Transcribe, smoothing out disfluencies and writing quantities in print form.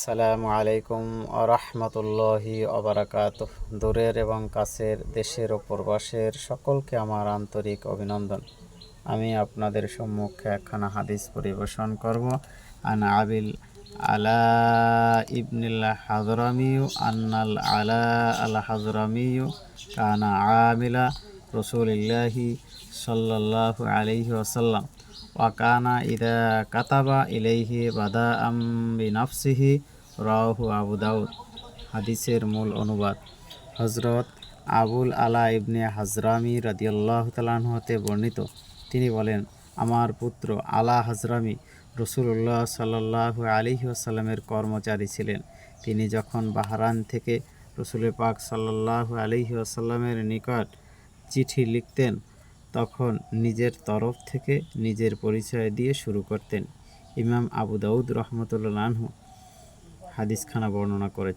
আসসালামু আলাইকুম আরহামতুল্লাহি অবরাকাতুহ। দূরের এবং কাছের, দেশের ও প্রবাসের সকলকে আমার আন্তরিক অভিনন্দন। আমি আপনাদের সম্মুখে একখানা হাদিস পরিবেশন করব। আন আবিল আলা ইবনিল হাজরামিউ আন্নাল আলা আল হাজরামিউ কানা আমিলা রসুলিল্লাহি সাল্লাল্লাহু আলাইহি ওয়াসাল্লাম ওয়াকানা ইদা কাতাবা ইলাইহি বাদাআম বিনাফসিহি রাওয়াহু আবু দাউদ। হাদিসের মূল অনুবাদ। হযরত আবুল আলা ইবনে হাজরামি রাদিয়াল্লাহু তাআলা আনহু হতে বর্ণিত, তিনি বলেন, আমার পুত্র আলা হাজরামি রাসূলুল্লাহ সাল্লাল্লাহু আলাইহি ওয়াসাল্লামের কর্মচারী ছিলেন। তিনি যখন বাহরাইন থেকে রাসূল পাক সাল্লাল্লাহু আলাইহি ওয়াসাল্লামের নিকট চিঠি লিখতেন, তখন নিজের তরফ থেকে নিজের পরিচয় দিয়ে শুরু করতেন। ইমাম আবু দাউদ রহমতুল্লাহ আনহু হাদিসখানা বর্ণনা করেছেন।